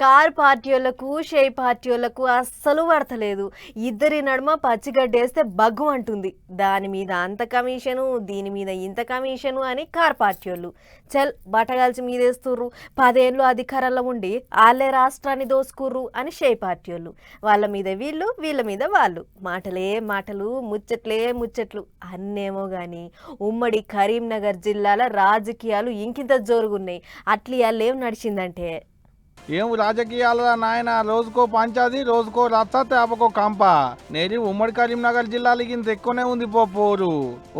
Car పార్టీలకు షేయ్ పార్టీలకు అస్సలు పడతలేదు. ఇద్దరి నడుమ పచ్చిగడ్డేస్తే బగ్గు అంటుంది. దాని మీద అంత కమిషను, దీని మీద ఇంత కమిషను అని కార్ పార్టీలు చల్ బట్టగాల్చి మీదేస్తుర్రు. 10 ఏళ్ళు అధికారంలో ఉండి వాళ్ళే రాష్ట్రాన్ని దోసుకుర్రు అని షేయ్ పార్టీలు. వాళ్ళ మీద వీళ్ళు, వీళ్ళ మీద వాళ్ళు. మాటలే మాటలు, ముచ్చట్లే ముచ్చట్లు అన్నేమో కానీ ఉమ్మడి కరీంనగర్ జిల్లాల రాజకీయాలు ఇంకింత జోరుగున్నాయి. అట్లియాలేం నడిచిందంటే ఏం రాజకీయాల నాయన, రోజుకో పంచాది, రోజుకో రచ్చ, తేపకో కంప. నేది ఉమ్మడి కరీంనగర్ జిల్లాలకి ఇంత ఎక్కువనే ఉంది పోరు.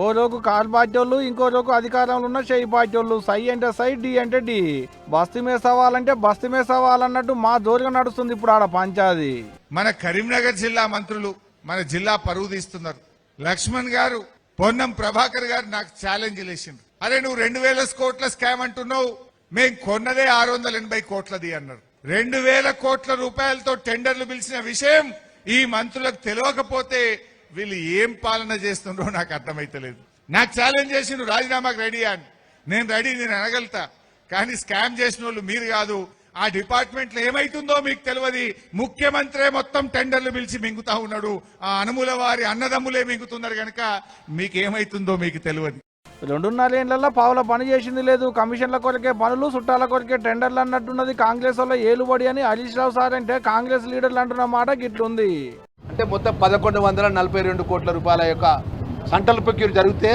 ఓ రోజు కార్ పార్టీలు, ఇంకో రోజు అధికారంలో ఉన్న షేయ్ పార్టీలు. సై అంటే సై, డి అంటే డి. బస్తీ మీద సవాలంటే బస్తీ మీద సవాలన్నట్టు మా జోరుగా నడుస్తుంది ఇప్పుడు ఆడ పంచాది. మన కరీంనగర్ జిల్లా మంత్రులు మన జిల్లా పరువు తీస్తున్నారు. లక్ష్మణ్ గారు, పొన్నం ప్రభాకర్ గారు నాకు ఛాలెంజ్ చేసిండ్రు. అరే నువ్వు 2000 కోట్ల స్కామ్ అంటున్నావు, మేం కొన్నదే 680 కోట్లది అన్నారు. 2000 కోట్ల రూపాయలతో టెండర్లు పిలిచిన విషయం ఈ మంత్రులకు తెలియకపోతే వీళ్ళు ఏం పాలన చేస్తుండ్రో నాకు అర్థమైతలేదు. నాకు ఛాలెంజ్ చేసిండ్రు రాజీనామాకు రెడీ అని. నేను రెడీ, నేను అనగలుగుతా. కానీ స్కామ్ చేసిన వాళ్ళు మీరు కాదు. ఆ డిపార్ట్మెంట్ లో ఏమైతుందో మీకు తెలియదు. ముఖ్యమంత్రి మొత్తం టెండర్లు పిలిచి మింగుతా ఉన్నాడు. ఆ అనుముల వారి అన్నదమ్ములే మింగుతున్నారు కనుక మీకేమైతుందో మీకు తెలియదు. 2.5 ఏళ్లలో పావుల పని చేసింది లేదు. కమిషన్ల కొరకే పనులు, చుట్టాల కొరకే టెండర్లు అన్నట్టున్నది కాంగ్రెస్ వల్ల ఏలుబడి అని హరీష్ రావు సార్ అంటే కాంగ్రెస్ లీడర్లు అంటున్న మాట గిట్లుంది. అంటే మొత్తం 1142 కోట్ల రూపాయల యొక్క సెంట్రల్ ప్రొక్యూర్ జరిగితే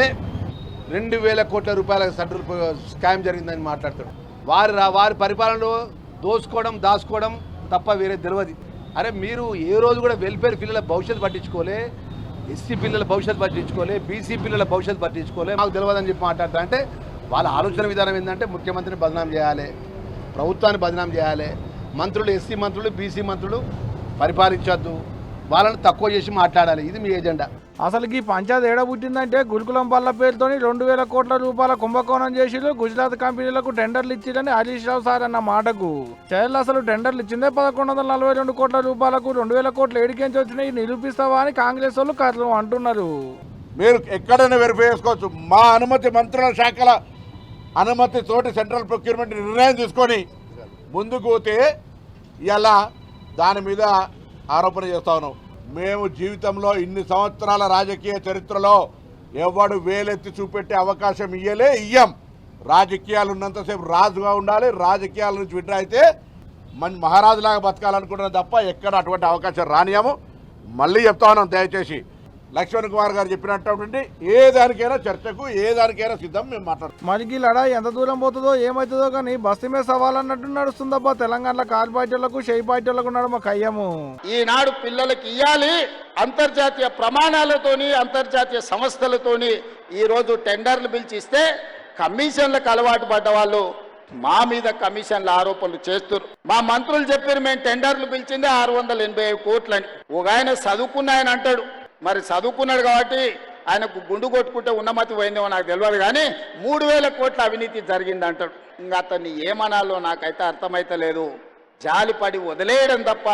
2000 కోట్ల రూపాయల సెంట్రల్ స్కామ్ జరిగిందని మాట్లాడతాడు. వారి పరిపాలనలో దోసుకోవడం, దాచుకోవడం తప్ప వేరే తెలియదు. అరే మీరు ఏ రోజు కూడా వెల్ఫేర్ పిల్లల భవిష్యత్తు పట్టించుకోలే, ఎస్సీ పిల్లల భవిష్యత్తు పట్టించుకోలే, బీసీ పిల్లల భవిష్యత్తు పట్టించుకోలే. మాకు తెలియదని చెప్పి మాట్లాడతా అంటే వాళ్ళ ఆలోచన విధానం ఏంటంటే ముఖ్యమంత్రిని బదనాం చేయాలి, ప్రభుత్వాన్ని బదనాం చేయాలి, మంత్రులు ఎస్సీ మంత్రులు, బీసీ మంత్రులు పరిపాలించొద్దు, వాళ్ళని తక్కువ చేసి మాట్లాడాలి. ఇది మీ ఎజెండా. అసలు ఈ పంచాయతీ ఏడ పుట్టిందంటే గురుకులం పళ్ళ పేరుతోని 2000 కోట్ల రూపాయల కుంభకోణం చేసిరు. గుజరాత్ కంపెనీలకు టెండర్లు ఇచ్చిరని హరీష్ రావు సార్ అన్న మాటకు చైర్లు అసలు టెండర్లు ఇచ్చిందే 1142 కోట్ల రూపాయలకు. 2000 కోట్లు ఏడికేంచి వచ్చినాయి నిరూపిస్తావా అని కాంగ్రెస్ వాళ్ళు కర్రు అంటున్నారు. మీరు ఎక్కడైనా వెరిఫై చేసుకోవచ్చు. మా అనుమతి, మంత్రుల శాఖల అనుమతి తోటి సెంట్రల్ ప్రొక్యూర్మెంట్ నిర్ణయం తీసుకొని ముందుకు పోతే ఇలా దాని మీద ఆరోపణ చేస్తా ఉన్నాం. మేము జీవితంలో ఇన్ని సంవత్సరాల రాజకీయ చరిత్రలో ఎవడు వేలెత్తి చూపెట్టే అవకాశం ఇయ్యం. రాజకీయాలు ఉన్నంతసేపు రాజుగా ఉండాలి. రాజకీయాల నుంచి విడ్రా అయితే మన మహారాజులాగా బతకాలనుకుంటున్నాం తప్ప ఎక్కడ అటువంటి అవకాశం రానియము. మళ్ళీ చెప్తా ఉన్నాం, దయచేసి లక్ష్మణ్ కుమార్ గారు చెప్పినట్టు ఏ దానికైనా చర్చకు, ఏ దానికైనా సిద్ధం మేము మాట్లాడుతాం. మనకి లడాయి ఎంత దూరం పోతుందో ఏమవుతుందో కానీ బస్తీ మీద సవాలన్నట్టు నడుస్తుందబ్బా తెలంగాణలో కార్ పార్టీలకు, షేయ్ పార్టీలకు నడుమ కయ్యము. ఈనాడు పిల్లలకి ఇవ్వాలి. అంతర్జాతీయ ప్రమాణాలతోని, అంతర్జాతీయ సంస్థలతోని ఈరోజు టెండర్లు పిలిచిస్తే కమిషన్లకు అలవాటు పడ్డ వాళ్ళు మా మీద కమిషన్ల ఆరోపణలు చేస్తున్నారు. మా మంత్రులు చెప్పారు మేము టెండర్లు పిలిచిందే 685 కోట్లని. ఒక ఆయన చదువుకున్న ఆయన అంటాడు, మరి చదువుకున్నాడు కాబట్టి ఆయనకు గుండు కొట్టుకుంటే ఉన్నమతి పోయిందేమో నాకు తెలియదు, కానీ 3000 కోట్ల అవినీతి జరిగింది అంటాడు. ఇంకా అతన్ని ఏమనాలో నాకైతే అర్థమైతే లేదు. జాలిపడి వదిలేయడం తప్ప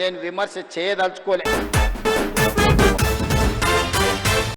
నేను విమర్శ చేయదలుచుకోలే.